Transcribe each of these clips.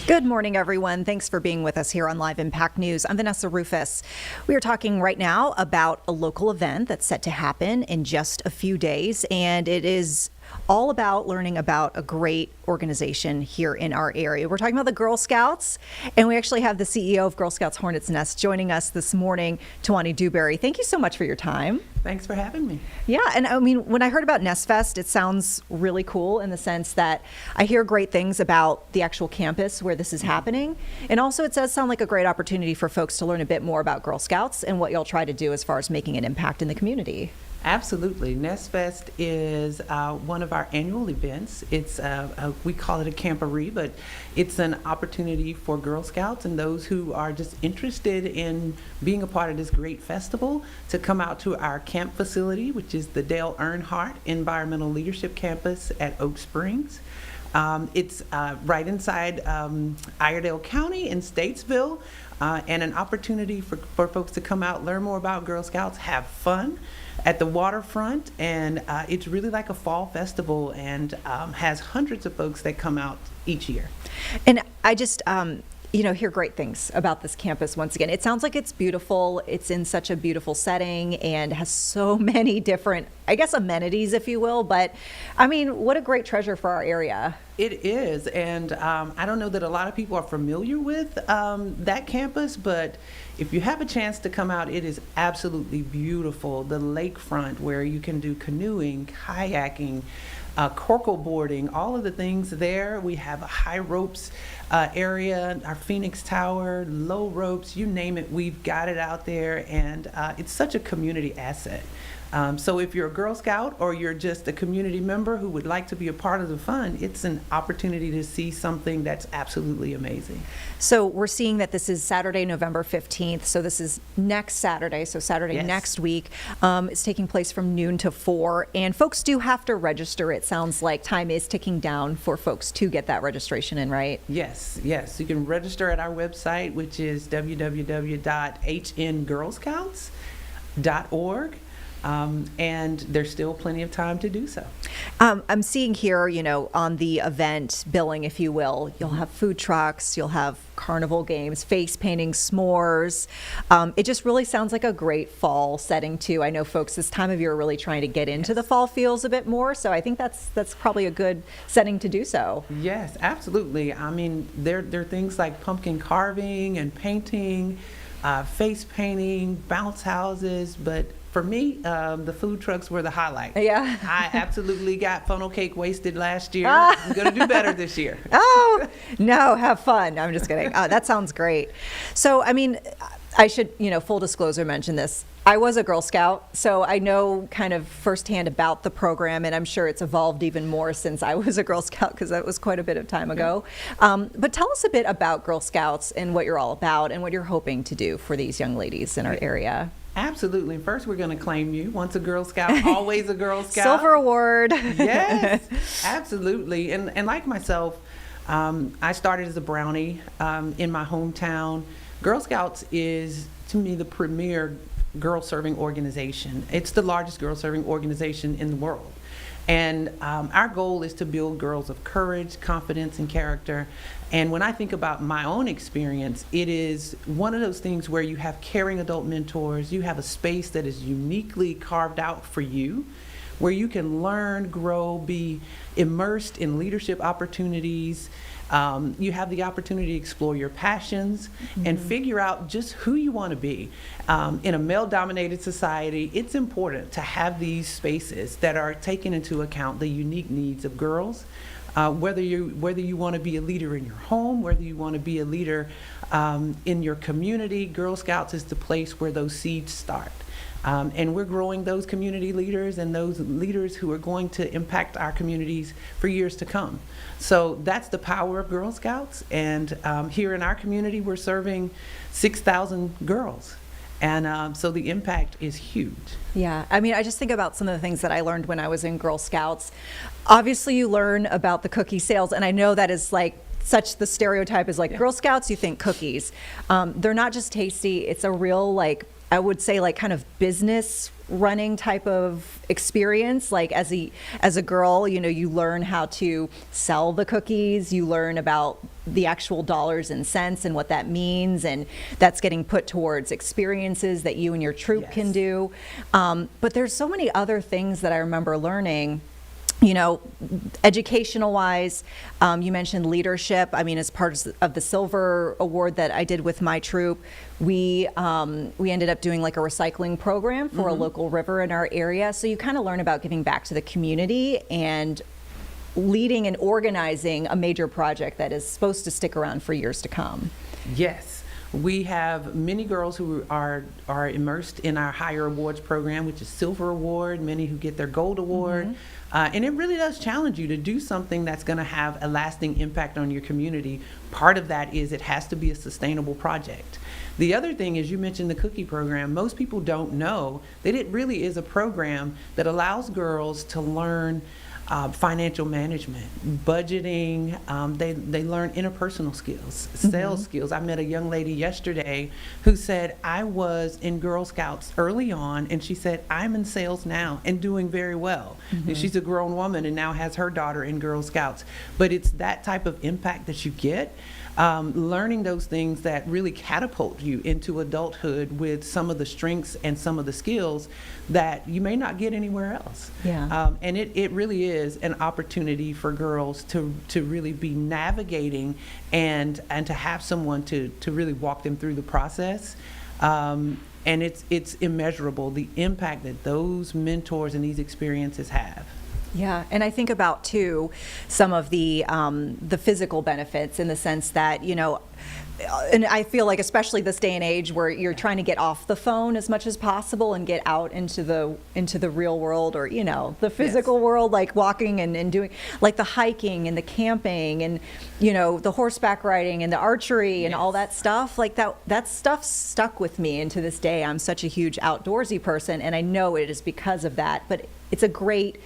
Good morning, everyone. Thanks for being with us here on Live Impact News. I'm Vanessa Rufus. We are talking right now about a local event that's set to happen in just a few days, and it is all about learning about a great organization here in our area. We're talking about the Girl Scouts, and we actually have the CEO of Girl Scouts Hornets Nest joining us this morning, Tawani Dewberry. Thank you so much for your time. Thanks for having me. Yeah, and I mean, when I heard about Nest Fest, it sounds really cool in the sense that I hear great things about the actual campus where this is happening. And also it does sound like a great opportunity for folks to learn a bit more about Girl Scouts and what y'all try to do as far as making an impact in the community. Absolutely. Nest Fest is one of our annual events. It's we call it a camporee, but it's an opportunity for Girl Scouts and those who are just interested in being a part of this great festival to come out to our camp facility, which is the Dale Earnhardt Environmental Leadership Campus at Oak Springs. It's right inside Iredell County in Statesville, and an opportunity for folks to come out, learn more about Girl Scouts, have fun at the waterfront, and it's really like a fall festival, and has hundreds of folks that come out each year. And I just hear great things about this campus once again. It sounds like it's beautiful. It's in such a beautiful setting and has so many different, I guess, amenities, if you will. But I mean, what a great treasure for our area. It is, and I don't know that a lot of people are familiar with that campus, but if you have a chance to come out, it is absolutely beautiful. The lakefront where you can do canoeing, kayaking, corkle boarding, all of the things there. We have a high ropes area, our Phoenix Tower, low ropes, you name it, we've got it out there, and it's such a community asset. So if you're a Girl Scout or you're just a community member who would like to be a part of the fun, it's an opportunity to see something that's absolutely amazing. So we're seeing that this is Saturday, November 15th. So this is next Saturday, so Saturday Yes. next week. It's taking place from noon to 4. And folks do have to register. It sounds like time is ticking down for folks to get that registration in, right? Yes. You can register at our website, which is www.hngirlscouts.org. And there's still plenty of time to do so. I'm seeing here, on the event billing, if you will, you'll have food trucks, you'll have carnival games, face painting, s'mores. It just really sounds like a great fall setting too. I know folks this time of year are really trying to get into the fall feels a bit more, so I think that's probably a good setting to do so. Yes, absolutely. I mean, there are things like pumpkin carving and painting, face painting, bounce houses, but for me, the food trucks were the highlight. Yeah. I absolutely got funnel cake wasted last year. I'm going to do better this year. Oh, no, have fun. I'm just kidding. That sounds great. So, I mean, I should, full disclosure, mention this. I was a Girl Scout, so I know kind of firsthand about the program, and I'm sure it's evolved even more since I was a Girl Scout, because that was quite a bit of time ago. But tell us a bit about Girl Scouts and what you're all about and what you're hoping to do for these young ladies in our area. Absolutely. First, we're going to claim you. Once a Girl Scout, always a Girl Scout. Silver award. Yes, absolutely. And like myself, I started as a brownie in my hometown. Girl Scouts is, to me, the premier girl serving organization. It's the largest girl serving organization in the world. And our goal is to build girls of courage, confidence, and character. And when I think about my own experience, it is one of those things where you have caring adult mentors, you have a space that is uniquely carved out for you, where you can learn, grow, be immersed in leadership opportunities. You have the opportunity to explore your passions and figure out just who you want to be. In a male-dominated society, it's important to have these spaces that are taking into account the unique needs of girls. Whether you want to be a leader in your home, whether you want to be a leader in your community, Girl Scouts is the place where those seeds start. And we're growing those community leaders and those leaders who are going to impact our communities for years to come. So that's the power of Girl Scouts. And here in our community, we're serving 6,000 girls. And so the impact is huge. Yeah, I mean, I just think about some of the things that I learned when I was in Girl Scouts. Obviously, you learn about the cookie sales, and I know that is like such the stereotype is like Girl Scouts, you think cookies. They're not just tasty, it's a real like I would say like kind of business running type of experience. Like as a girl, you learn how to sell the cookies, you learn about the actual dollars and cents and what that means, and that's getting put towards experiences that you and your troop Yes. can do. But there's so many other things that I remember learning. Educational wise, you mentioned leadership. I mean, as part of the silver award that I did with my troop, we ended up doing like a recycling program for a local river in our area. So you kind of learn about giving back to the community and leading and organizing a major project that is supposed to stick around for years to come. Yes. We have many girls who are immersed in our higher awards program, which is Silver Award, many who get their Gold Award. And it really does challenge you to do something that's going to have a lasting impact on your community. Part of that is it has to be a sustainable project. The other thing is, you mentioned the cookie program. Most people don't know that it really is a program that allows girls to learn financial management, budgeting. They learn interpersonal skills, sales skills. I met a young lady yesterday who said, I was in Girl Scouts early on, and she said, I'm in sales now and doing very well. And she's a grown woman and now has her daughter in Girl Scouts. But it's that type of impact that you get. Learning those things that really catapult you into adulthood with some of the strengths and some of the skills that you may not get anywhere else. Yeah. And it really is an opportunity for girls to really be navigating and to have someone to really walk them through the process. And it's immeasurable, the impact that those mentors and these experiences have. Yeah, and I think about too some of the physical benefits in the sense that and I feel like especially this day and age where you're trying to get off the phone as much as possible and get out into the real world, or the physical world, like walking and doing like the hiking and the camping and the horseback riding and the archery and all that stuff. Like that stuff stuck with me, and to this day I'm such a huge outdoorsy person, and I know it is because of that. But it's a great,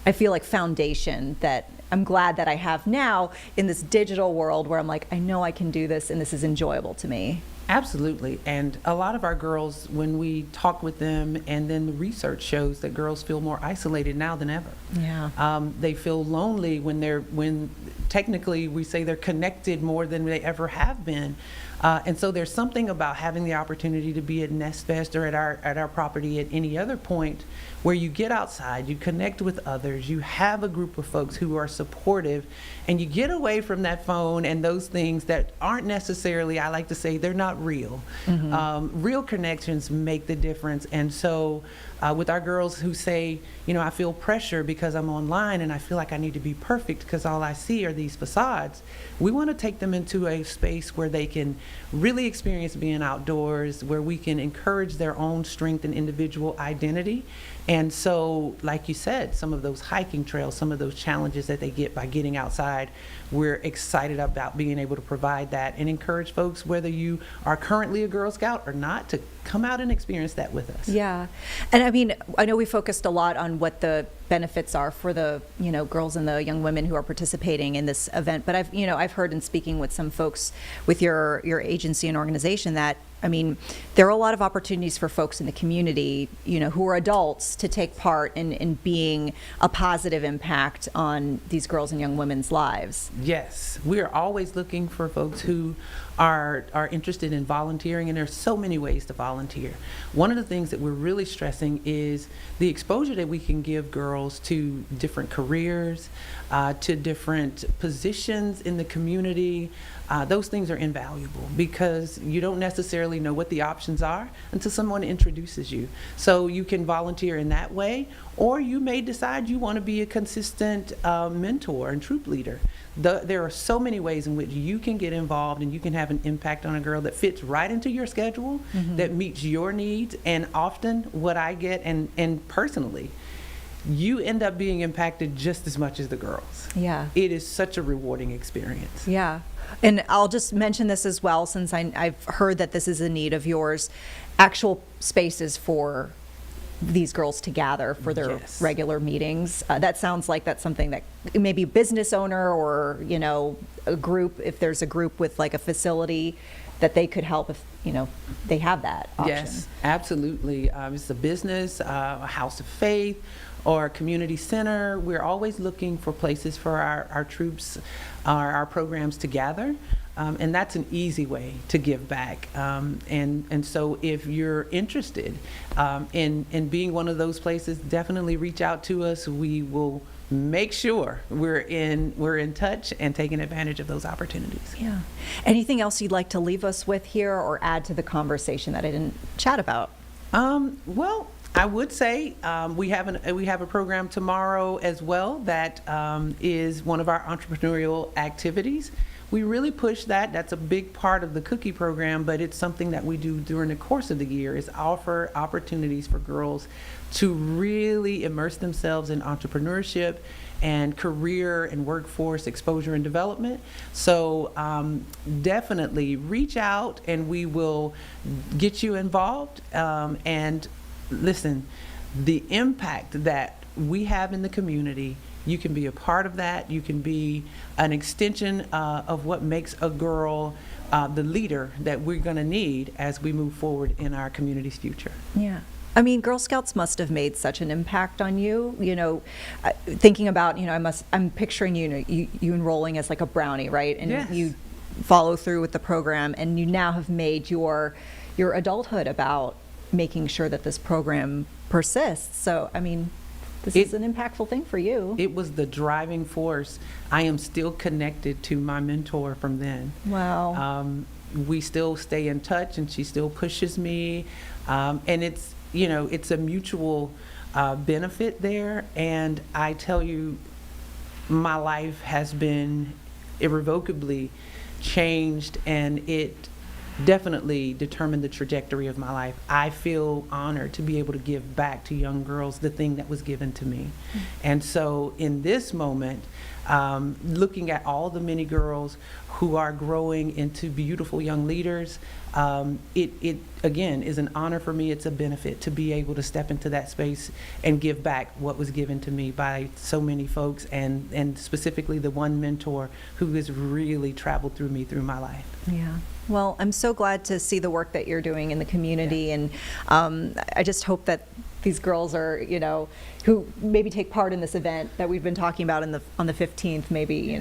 I feel like, foundation that I'm glad that I have now in this digital world where I'm like, I know I can do this and this is enjoyable to me. Absolutely. And a lot of our girls, when we talk with them, and then the research shows that girls feel more isolated now than ever. Yeah. They feel lonely when technically we say they're connected more than they ever have been. And so there's something about having the opportunity to be at Nest Fest or at our property at any other point where you get outside, you connect with others, you have a group of folks who are supportive, and you get away from that phone and those things that aren't necessarily, I like to say, they're not real. Real connections make the difference. And so with our girls who say, I feel pressure because I'm online and I feel like I need to be perfect because all I see are these facades, we want to take them into a space where they can really experience being outdoors, where we can encourage their own strength and individual identity. And so, like you said, some of those hiking trails, some of those challenges that they get by getting outside, we're excited about being able to provide that and encourage folks, whether you are currently a Girl Scout or not, to come out and experience that with us. Yeah. And I mean, I know we focused a lot on what the benefits are for the, girls and the young women who are participating in this event, but I've heard in speaking with some folks with your agency and organization that, I mean, there are a lot of opportunities for folks in the community, who are adults, to take part in being a positive impact on these girls and young women's lives. Yes, we are always looking for folks who are interested in volunteering, and there's so many ways to volunteer. One of the things that we're really stressing is the exposure that we can give girls to different careers, to different positions in the community. Those things are invaluable because you don't necessarily know what the options are until someone introduces you. So you can volunteer in that way, or you may decide you want to be a consistent mentor and troop leader. There are so many ways in which you can get involved and you can have an impact on a girl that fits right into your schedule, that meets your needs. And often what I get, and personally, you end up being impacted just as much as the girls. Yeah. It is such a rewarding experience. Yeah. And I'll just mention this as well, since I've heard that this is a need of yours, actual spaces for these girls to gather for their Yes. regular meetings. That sounds like that's something that maybe a business owner or, a group, if there's a group with like a facility, that they could help if, they have that option. Yes, absolutely. It's a business, a house of faith, or a community center. We're always looking for places for our troops, our programs to gather. And that's an easy way to give back. And so if you're interested in being one of those places, definitely reach out to us. We will make sure we're in touch and taking advantage of those opportunities. Yeah. Anything else you'd like to leave us with here or add to the conversation that I didn't chat about? Well, I would say we have a program tomorrow as well that is one of our entrepreneurial activities. We really push that. That's a big part of the cookie program, but it's something that we do during the course of the year, is offer opportunities for girls to really immerse themselves in entrepreneurship and career and workforce exposure and development. So definitely reach out and we will get you involved. And listen, the impact that we have in the community, you can be a part of that. You can be an extension of what makes a girl the leader that we're going to need as we move forward in our community's future. Yeah. I mean, Girl Scouts must have made such an impact on you. Thinking about, I'm picturing you enrolling as like a brownie, right? And Yes. you follow through with the program, and you now have made your adulthood about making sure that this program persists. So, I mean, this is an impactful thing for you. It was the driving force. I am still connected to my mentor from then. Wow. We still stay in touch, and she still pushes me. And it's a mutual benefit there. And I tell you, my life has been irrevocably changed, and it definitely determined the trajectory of my life. I feel honored to be able to give back to young girls the thing that was given to me. And so in this moment, looking at all the many girls who are growing into beautiful young leaders, it again is an honor for me. It's a benefit to be able to step into that space and give back what was given to me by so many folks, and specifically the one mentor who has really traveled through me through my life. Yeah. Well, I'm so glad to see the work that you're doing in the community, and I just hope that these girls are, who maybe take part in this event that we've been talking about on the 15th, maybe,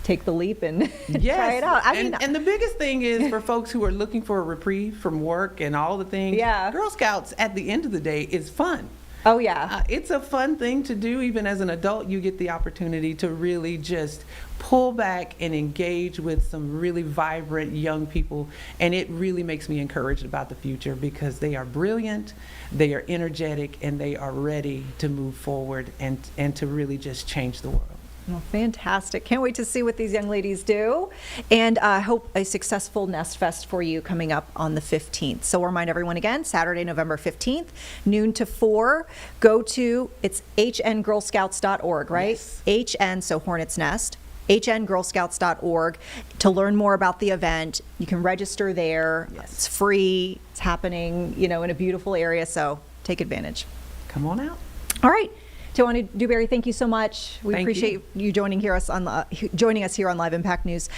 take the leap and try it out. And the biggest thing is for folks who are looking for a reprieve from work and all the things, Yeah. Girl Scouts at the end of the day is fun. Oh, yeah. It's a fun thing to do. Even as an adult, you get the opportunity to really just pull back and engage with some really vibrant young people. And it really makes me encouraged about the future, because they are brilliant, they are energetic, and they are ready to move forward and to really just change the world. Well, fantastic. Can't wait to see what these young ladies do. And I hope a successful Nest Fest for you coming up on the 15th. So we'll remind everyone again, Saturday, November 15th, noon to 4. Go to, it's hngirlscouts.org, right? Yes. HN, so Hornet's Nest, hngirlscouts.org to learn more about the event. You can register there. Yes. It's free. It's happening, in a beautiful area, so take advantage. Come on out. All right. Joanna Dewberry, thank you so much. We Thank appreciate you joining us here on Live Impact News.